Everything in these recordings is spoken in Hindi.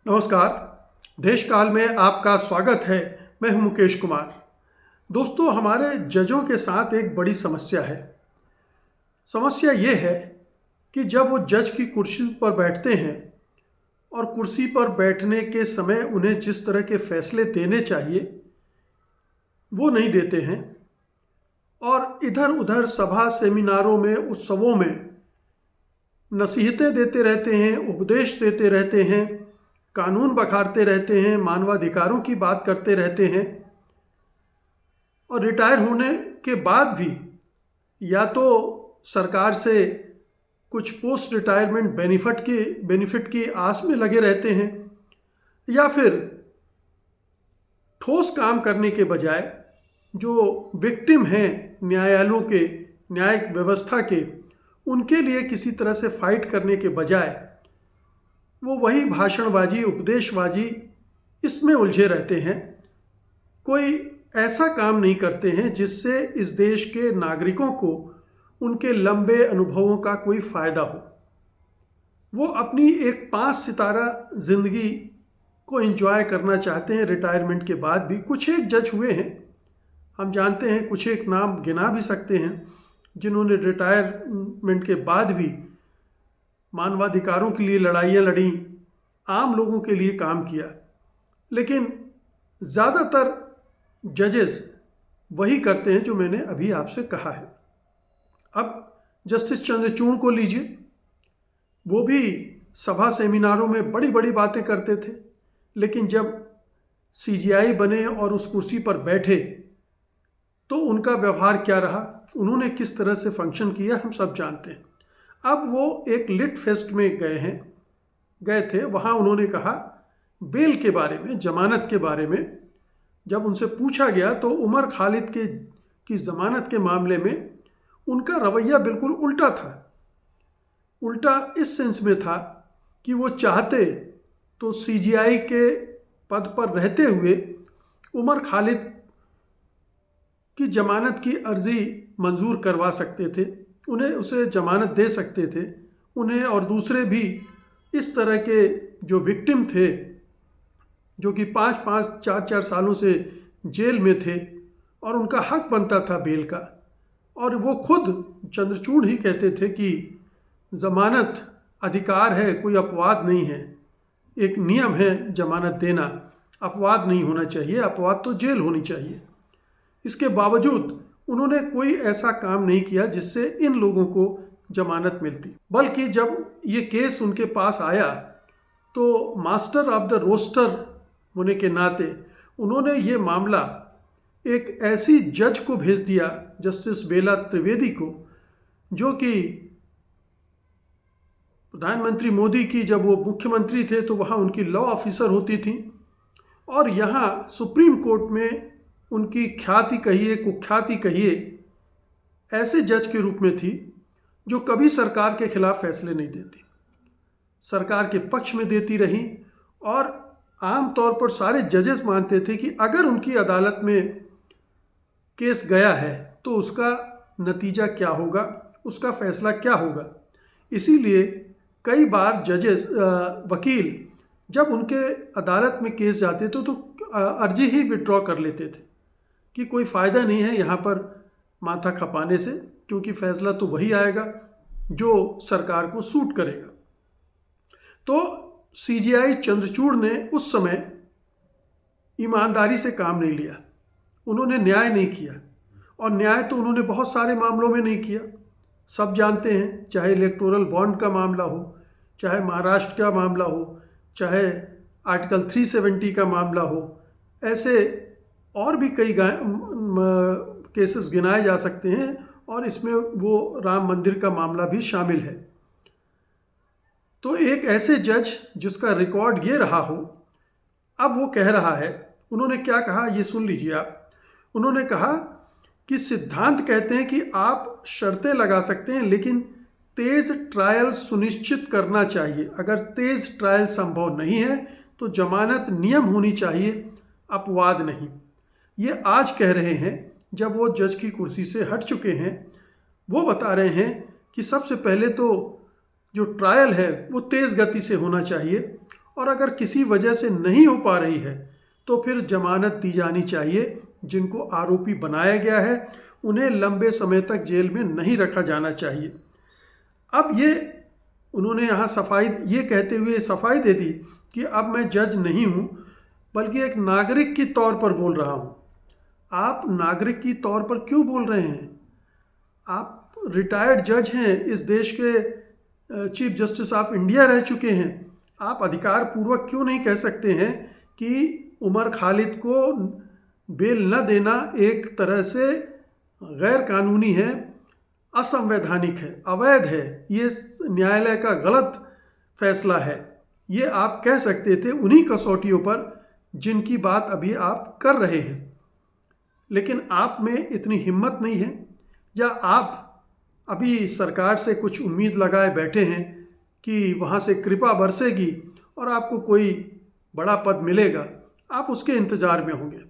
नमस्कार। देश काल में आपका स्वागत है। मैं हूं मुकेश कुमार। दोस्तों, हमारे जजों के साथ एक बड़ी समस्या है। समस्या ये है कि जब वो जज की कुर्सी पर बैठते हैं और कुर्सी पर बैठने के समय उन्हें जिस तरह के फैसले देने चाहिए वो नहीं देते हैं, और इधर उधर सभा सेमिनारों में, उत्सवों में नसीहतें देते रहते हैं, उपदेश देते रहते हैं, कानून बखारते रहते हैं, मानवाधिकारों की बात करते रहते हैं, और रिटायर होने के बाद भी या तो सरकार से कुछ पोस्ट रिटायरमेंट बेनिफिट की आस में लगे रहते हैं, या फिर ठोस काम करने के बजाय जो विक्टिम हैं न्यायालयों के, न्यायिक व्यवस्था के, उनके लिए किसी तरह से फाइट करने के बजाय वो वही भाषणबाजी, उपदेशबाजी, इसमें उलझे रहते हैं। कोई ऐसा काम नहीं करते हैं जिससे इस देश के नागरिकों को उनके लंबे अनुभवों का कोई फ़ायदा हो। वो अपनी एक 5 सितारा ज़िंदगी को एंजॉय करना चाहते हैं रिटायरमेंट के बाद भी। कुछ एक जज हुए हैं, हम जानते हैं, कुछ एक नाम गिना भी सकते हैं जिन्होंने रिटायरमेंट के बाद भी मानवाधिकारों के लिए लड़ाइयाँ लड़ी, आम लोगों के लिए काम किया। लेकिन ज़्यादातर जजेस वही करते हैं जो मैंने अभी आपसे कहा है। अब जस्टिस चंद्रचूड़ को लीजिए, वो भी सभा सेमिनारों में बड़ी बड़ी बातें करते थे, लेकिन जब सीजीआई बने और उस कुर्सी पर बैठे तो उनका व्यवहार क्या रहा, उन्होंने किस तरह से फंक्शन किया, हम सब जानते हैं। अब वो एक लिट फेस्ट में गए थे। वहाँ उन्होंने कहा बेल के बारे में, जमानत के बारे में। जब उनसे पूछा गया तो उमर खालिद की ज़मानत के मामले में उनका रवैया बिल्कुल उल्टा था। उल्टा इस सेंस में था कि वो चाहते तो सीजीआई के पद पर रहते हुए उमर खालिद की जमानत की अर्जी मंजूर करवा सकते थे, उन्हें उसे जमानत दे सकते थे। उन्हें और दूसरे भी इस तरह के जो विक्टिम थे, जो कि 5-5, 4-4 सालों से जेल में थे, और उनका हक बनता था बेल का। और वो खुद चंद्रचूड़ ही कहते थे कि जमानत अधिकार है, कोई अपवाद नहीं है, एक नियम है जमानत देना, अपवाद नहीं होना चाहिए, अपवाद तो जेल होनी चाहिए। इसके बावजूद उन्होंने कोई ऐसा काम नहीं किया जिससे इन लोगों को जमानत मिलती। बल्कि जब ये केस उनके पास आया तो मास्टर ऑफ द रोस्टर होने के नाते उन्होंने ये मामला एक ऐसी जज को भेज दिया, जस्टिस बेला त्रिवेदी को, जो कि प्रधानमंत्री मोदी की, जब वो मुख्यमंत्री थे तो वहाँ उनकी लॉ ऑफिसर होती थी, और यहाँ सुप्रीम कोर्ट में उनकी ख्याति कहिए, कुख्याति कहिए, ऐसे जज के रूप में थी जो कभी सरकार के खिलाफ फैसले नहीं देती, सरकार के पक्ष में देती रही। और आम तौर पर सारे जजेस मानते थे कि अगर उनकी अदालत में केस गया है तो उसका नतीजा क्या होगा, उसका फैसला क्या होगा। इसीलिए कई बार जजेस, वकील जब उनके अदालत में केस जाते थे तो अर्जी ही विड्रॉ कर लेते थे कि कोई फ़ायदा नहीं है यहाँ पर माथा खपाने से, क्योंकि फैसला तो वही आएगा जो सरकार को सूट करेगा। तो सीजीआई चंद्रचूड़ ने उस समय ईमानदारी से काम नहीं लिया, उन्होंने न्याय नहीं किया। और न्याय तो उन्होंने बहुत सारे मामलों में नहीं किया, सब जानते हैं, चाहे इलेक्टोरल बॉन्ड का मामला हो, चाहे महाराष्ट्र का मामला हो, चाहे आर्टिकल 370 का मामला हो, ऐसे और भी कई केसेस गिनाए जा सकते हैं, और इसमें वो राम मंदिर का मामला भी शामिल है। तो एक ऐसे जज जिसका रिकॉर्ड ये रहा हो, अब वो कह रहा है, उन्होंने क्या कहा ये सुन लीजिए आप। उन्होंने कहा कि सिद्धांत कहते हैं कि आप शर्तें लगा सकते हैं, लेकिन तेज़ ट्रायल सुनिश्चित करना चाहिए। अगर तेज़ ट्रायल संभव नहीं है तो जमानत नियम होनी चाहिए, अपवाद नहीं। ये आज कह रहे हैं जब वो जज की कुर्सी से हट चुके हैं। वो बता रहे हैं कि सबसे पहले तो जो ट्रायल है वो तेज़ गति से होना चाहिए, और अगर किसी वजह से नहीं हो पा रही है तो फिर जमानत दी जानी चाहिए। जिनको आरोपी बनाया गया है उन्हें लंबे समय तक जेल में नहीं रखा जाना चाहिए। अब ये उन्होंने यहाँ सफाई ये कहते हुए सफाई दे दी कि अब मैं जज नहीं हूँ बल्कि एक नागरिक के तौर पर बोल रहा हूँ। आप नागरिक की तौर पर क्यों बोल रहे हैं? आप रिटायर्ड जज हैं, इस देश के चीफ जस्टिस ऑफ इंडिया रह चुके हैं। आप अधिकार पूर्वक क्यों नहीं कह सकते हैं कि उमर खालिद को बेल न देना एक तरह से गैर कानूनी है, असंवैधानिक है, अवैध है, ये न्यायालय का गलत फैसला है। ये आप कह सकते थे उन्हीं कसौटियों पर जिनकी बात अभी आप कर रहे हैं। लेकिन आप में इतनी हिम्मत नहीं है, या आप अभी सरकार से कुछ उम्मीद लगाए बैठे हैं कि वहाँ से कृपा बरसेगी और आपको कोई बड़ा पद मिलेगा, आप उसके इंतज़ार में होंगे।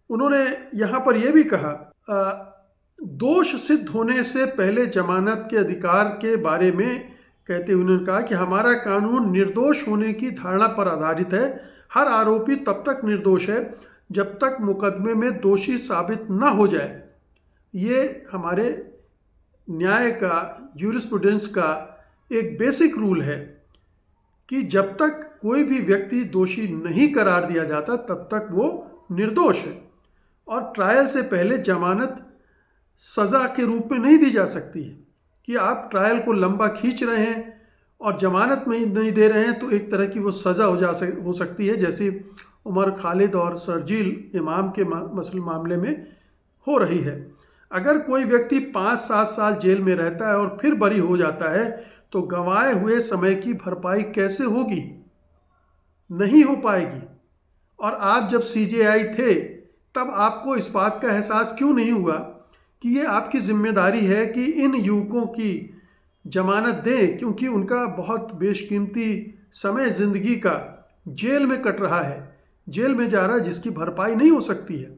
उन्होंने यहाँ पर यह भी कहा दोष सिद्ध होने से पहले जमानत के अधिकार के बारे में कहते हुए उन्होंने कहा कि हमारा कानून निर्दोष होने की धारणा पर आधारित है। हर आरोपी तब तक निर्दोष है जब तक मुकदमे में दोषी साबित न हो जाए। ये हमारे न्याय का, ज्यूरिस्प्रूडेंस का एक बेसिक रूल है कि जब तक कोई भी व्यक्ति दोषी नहीं करार दिया जाता तब तक वो निर्दोष है। और ट्रायल से पहले जमानत सज़ा के रूप में नहीं दी जा सकती है कि आप ट्रायल को लंबा खींच रहे हैं और जमानत में नहीं दे रहे हैं तो एक तरह की वो सज़ा हो सकती है, जैसे उमर खालिद और शर्जील इमाम के मामले में हो रही है। अगर कोई व्यक्ति 5-7 साल जेल में रहता है और फिर बरी हो जाता है तो गंवाए हुए समय की भरपाई कैसे होगी? नहीं हो पाएगी। और आप जब सीजेआई थे तब आपको इस बात का एहसास क्यों नहीं हुआ कि ये आपकी जिम्मेदारी है कि इन युवकों की जमानत दें, क्योंकि उनका बहुत बेशकीमती समय ज़िंदगी का जेल में कट रहा है, जेल में जा रहा है, जिसकी भरपाई नहीं हो सकती है।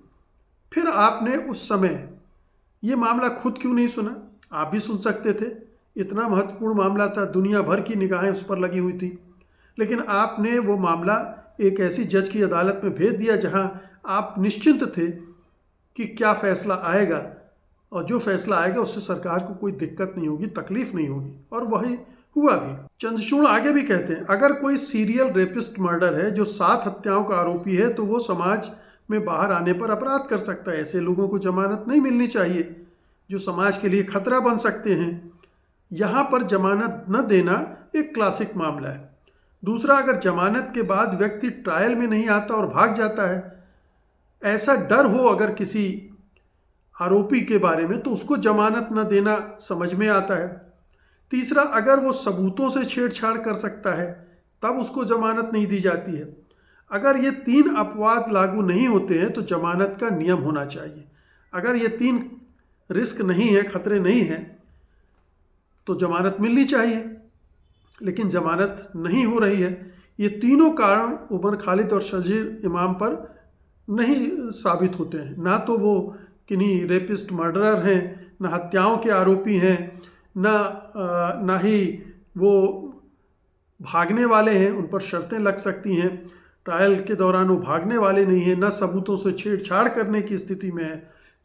फिर आपने उस समय ये मामला खुद क्यों नहीं सुना? आप भी सुन सकते थे, इतना महत्वपूर्ण मामला था, दुनिया भर की निगाहें उस पर लगी हुई थी। लेकिन आपने वो मामला एक ऐसी जज की अदालत में भेज दिया जहां आप निश्चिंत थे कि क्या फ़ैसला आएगा, और जो फैसला आएगा उससे सरकार को कोई दिक्कत नहीं होगी, तकलीफ नहीं होगी, और वही हुआ भी। चंद्रचूड़ आगे भी कहते हैं अगर कोई सीरियल रेपिस्ट मर्डर है जो 7 हत्याओं का आरोपी है तो वो समाज में बाहर आने पर अपराध कर सकता है। ऐसे लोगों को जमानत नहीं मिलनी चाहिए जो समाज के लिए खतरा बन सकते हैं। यहाँ पर जमानत न देना एक क्लासिक मामला है। दूसरा, अगर जमानत के बाद व्यक्ति ट्रायल में नहीं आता और भाग जाता है, ऐसा डर हो अगर किसी आरोपी के बारे में, तो उसको जमानत न देना समझ में आता है। तीसरा, अगर वो सबूतों से छेड़छाड़ कर सकता है तब उसको जमानत नहीं दी जाती है। अगर ये 3 अपवाद लागू नहीं होते हैं तो जमानत का नियम होना चाहिए। अगर ये 3 रिस्क नहीं है, खतरे नहीं हैं, तो जमानत मिलनी चाहिए, लेकिन जमानत नहीं हो रही है। ये तीनों कारण उमर खालिद और शर्जील इमाम पर नहीं साबित होते हैं। ना तो वो किन्हीं रेपिस्ट मर्डरर हैं, ना हत्याओं के आरोपी हैं, ना ही वो भागने वाले हैं, उन पर शर्तें लग सकती हैं। ट्रायल के दौरान वो भागने वाले नहीं हैं, ना सबूतों से छेड़छाड़ करने की स्थिति में है,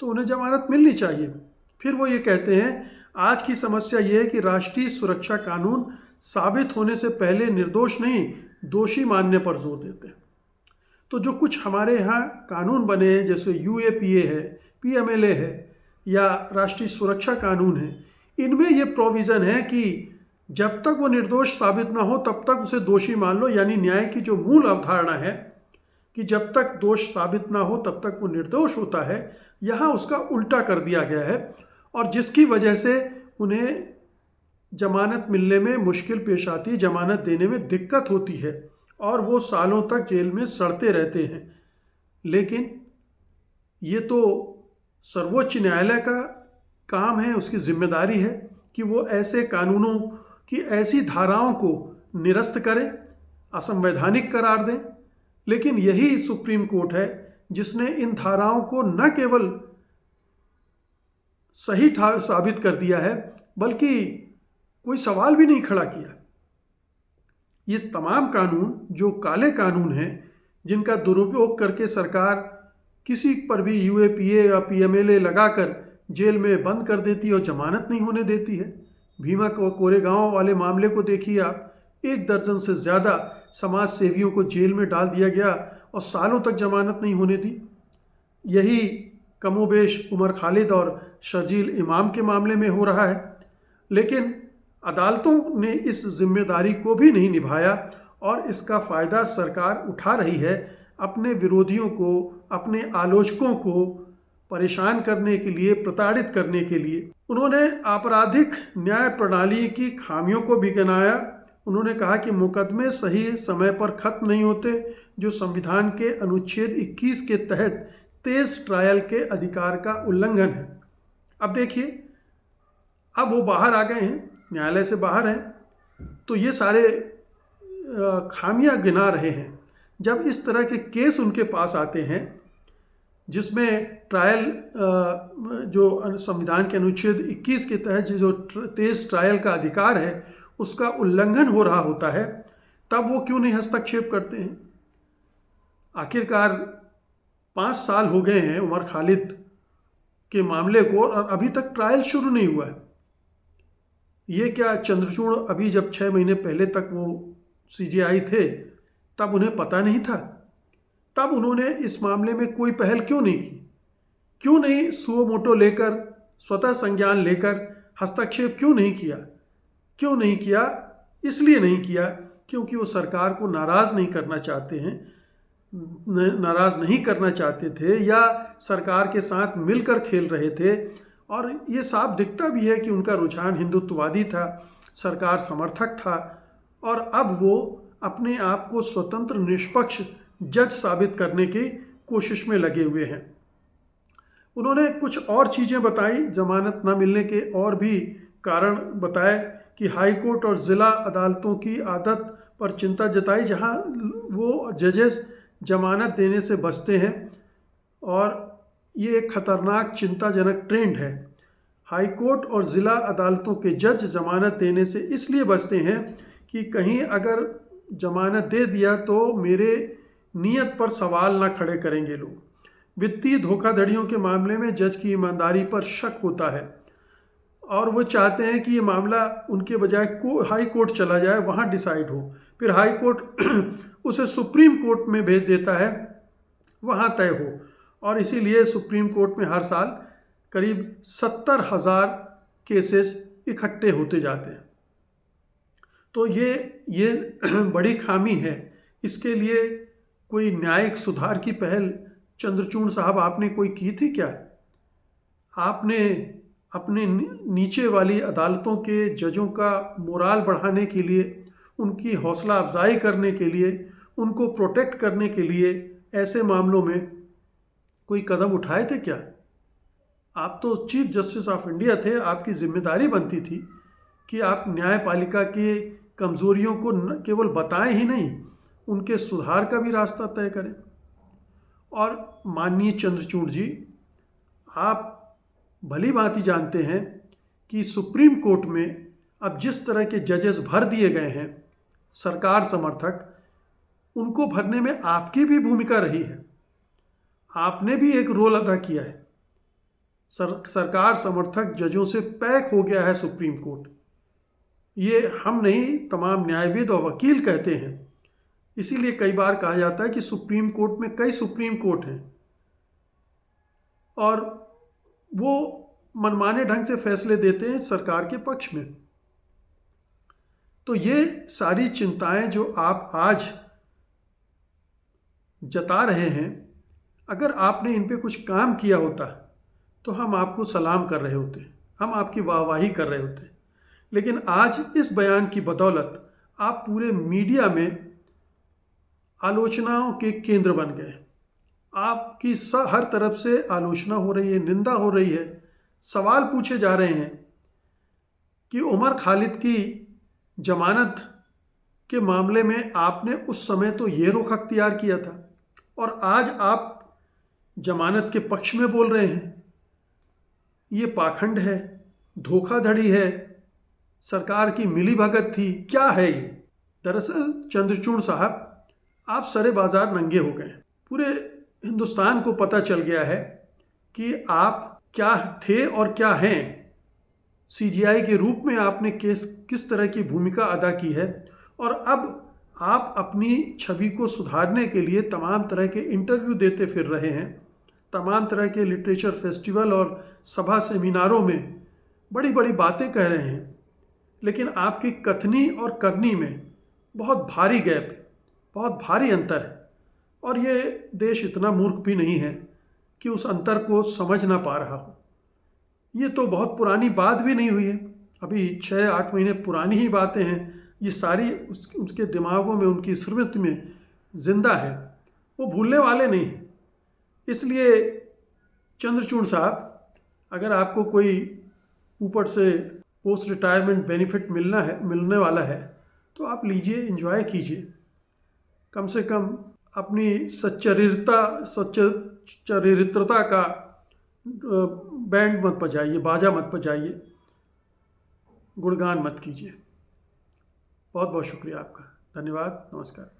तो उन्हें जमानत मिलनी चाहिए। फिर वो ये कहते हैं आज की समस्या ये है कि राष्ट्रीय सुरक्षा कानून साबित होने से पहले निर्दोष नहीं दोषी मानने पर जोर देते हैं। तो जो कुछ हमारे यहाँ कानून बने हैं, जैसे यूएपीए है, पीएमएलए है, या राष्ट्रीय सुरक्षा कानून है, इनमें ये प्रोविज़न है कि जब तक वो निर्दोष साबित ना हो तब तक उसे दोषी मान लो। यानी न्याय की जो मूल अवधारणा है कि जब तक दोष साबित ना हो तब तक वो निर्दोष होता है, यहाँ उसका उल्टा कर दिया गया है, और जिसकी वजह से उन्हें जमानत मिलने में मुश्किल पेश आती है, जमानत देने में दिक्कत होती है, और वो सालों तक जेल में सड़ते रहते हैं। लेकिन ये तो सर्वोच्च न्यायालय का काम है, उसकी जिम्मेदारी है कि वो ऐसे कानूनों की ऐसी धाराओं को निरस्त करें, असंवैधानिक करार दें। लेकिन यही सुप्रीम कोर्ट है जिसने इन धाराओं को न केवल सही साबित कर दिया है बल्कि कोई सवाल भी नहीं खड़ा किया। ये तमाम कानून जो काले कानून हैं, जिनका दुरुपयोग करके सरकार किसी पर भी यूएपीए या पीएमएलए लगाकर जेल में बंद कर देती है और जमानत नहीं होने देती है। भीमा कोरेगांव वाले मामले को देखिए आप, 1 दर्जन से ज़्यादा समाज सेवियों को जेल में डाल दिया गया और सालों तक जमानत नहीं होने दी। यही कमोबेश उमर खालिद और शर्जील इमाम के मामले में हो रहा है। लेकिन अदालतों ने इस जिम्मेदारी को भी नहीं निभाया और इसका फ़ायदा सरकार उठा रही है अपने विरोधियों को, अपने आलोचकों को परेशान करने के लिए, प्रताड़ित करने के लिए। उन्होंने आपराधिक न्याय प्रणाली की खामियों को भी गिनाया। उन्होंने कहा कि मुकदमे सही समय पर खत्म नहीं होते, जो संविधान के अनुच्छेद 21 के तहत तेज ट्रायल के अधिकार का उल्लंघन है। अब देखिए, अब वो बाहर आ गए हैं, न्यायालय से बाहर हैं, तो ये सारे खामियां गिना रहे हैं। जब इस तरह के केस उनके पास आते हैं जिसमें ट्रायल जो संविधान के अनुच्छेद 21 के तहत जो तेज ट्रायल का अधिकार है उसका उल्लंघन हो रहा होता है, तब वो क्यों नहीं हस्तक्षेप करते हैं? आखिरकार 5 साल हो गए हैं उमर खालिद के मामले को और अभी तक ट्रायल शुरू नहीं हुआ है। ये क्या चंद्रचूड़ अभी जब 6 महीने पहले तक वो सीजेआई थे तब उन्हें पता नहीं था? तब उन्होंने इस मामले में कोई पहल क्यों नहीं की? क्यों नहीं सुओ मोटो लेकर, स्वतः संज्ञान लेकर हस्तक्षेप क्यों नहीं किया? क्यों नहीं किया? इसलिए नहीं किया क्योंकि वो सरकार को नाराज़ नहीं करना चाहते हैं, नाराज़ नहीं करना चाहते थे या सरकार के साथ मिलकर खेल रहे थे। और ये साफ दिखता भी है कि उनका रुझान हिंदुत्ववादी था, सरकार समर्थक था और अब वो अपने आप को स्वतंत्र निष्पक्ष जज साबित करने की कोशिश में लगे हुए हैं। उन्होंने कुछ और चीज़ें बताई, जमानत न मिलने के और भी कारण बताए कि हाई कोर्ट और ज़िला अदालतों की आदत पर चिंता जताई, जहां वो जजेस जमानत देने से बचते हैं और ये एक खतरनाक चिंताजनक ट्रेंड है। हाई कोर्ट और ज़िला अदालतों के जज जमानत देने से इसलिए बचते हैं कि कहीं अगर जमानत दे दिया तो मेरे नीयत पर सवाल ना खड़े करेंगे लोग। वित्तीय धोखाधड़ियों के मामले में जज की ईमानदारी पर शक होता है और वो चाहते हैं कि ये मामला उनके बजाय हाई कोर्ट चला जाए, वहाँ डिसाइड हो, फिर हाई कोर्ट उसे सुप्रीम कोर्ट में भेज देता है, वहाँ तय हो। और इसीलिए सुप्रीम कोर्ट में हर साल करीब 70,000 केसेस इकट्ठे होते जाते हैं। तो ये बड़ी खामी है। इसके लिए कोई न्यायिक सुधार की पहल चंद्रचूड़ साहब आपने कोई की थी क्या? आपने अपने नीचे वाली अदालतों के जजों का मोराल बढ़ाने के लिए, उनकी हौसला अफजाई करने के लिए, उनको प्रोटेक्ट करने के लिए ऐसे मामलों में कोई कदम उठाए थे क्या? आप तो चीफ जस्टिस ऑफ इंडिया थे, आपकी जिम्मेदारी बनती थी कि आप न्यायपालिका के कमज़ोरियों को न केवल बताएं ही नहीं, उनके सुधार का भी रास्ता तय करें। और माननीय चंद्रचूड़ जी, आप भली भांति जानते हैं कि सुप्रीम कोर्ट में अब जिस तरह के जजेस भर दिए गए हैं सरकार समर्थक, उनको भरने में आपकी भी भूमिका रही है। आपने भी एक रोल अदा किया है। सरकार समर्थक जजों से पैक हो गया है सुप्रीम कोर्ट। ये हम नहीं, तमाम न्यायविद और वकील कहते हैं। इसीलिए कई बार कहा जाता है कि सुप्रीम कोर्ट में कई सुप्रीम कोर्ट हैं और वो मनमाने ढंग से फैसले देते हैं सरकार के पक्ष में। तो ये सारी चिंताएं जो आप आज जता रहे हैं, अगर आपने इन पे कुछ काम किया होता तो हम आपको सलाम कर रहे होते, हम आपकी वाहवाही कर रहे होते। लेकिन आज इस बयान की बदौलत आप पूरे मीडिया में आलोचनाओं के केंद्र बन गए। आपकी हर तरफ से आलोचना हो रही है, निंदा हो रही है, सवाल पूछे जा रहे हैं कि उमर खालिद की जमानत के मामले में आपने उस समय तो ये रुख अख्तियार किया था और आज आप जमानत के पक्ष में बोल रहे हैं। ये पाखंड है, धोखाधड़ी है, सरकार की मिलीभगत थी, क्या है ये? दरअसल चंद्रचूड़ साहब, आप सरे बाजार नंगे हो गए। पूरे हिंदुस्तान को पता चल गया है कि आप क्या थे और क्या हैं। सीजीआई के रूप में आपने किस तरह की भूमिका अदा की है, और अब आप अपनी छवि को सुधारने के लिए तमाम तरह के इंटरव्यू देते फिर रहे हैं, तमाम तरह के लिटरेचर फेस्टिवल और सभा सेमिनारों में बड़ी बड़ी बातें कह रहे हैं, लेकिन आपकी कथनी और करनी में बहुत भारी गैप है, बहुत भारी अंतर है। और ये देश इतना मूर्ख भी नहीं है कि उस अंतर को समझ ना पा रहा हो। ये तो बहुत पुरानी बात भी नहीं हुई है, अभी 6-8 महीने पुरानी ही बातें हैं। ये सारी उसके दिमागों में, उनकी स्मृति में जिंदा है, वो भूलने वाले नहीं हैं। इसलिए चंद्रचूड़ साहब, अगर आपको कोई ऊपर से पोस्ट रिटायरमेंट बेनिफिट मिलने वाला है तो आप लीजिए, एंजॉय कीजिए। कम से कम अपनी सच्चरित्रता का बैंड मत बजाइए, बाजा मत बजाइए, गुणगान मत कीजिए। बहुत बहुत शुक्रिया आपका। धन्यवाद। नमस्कार।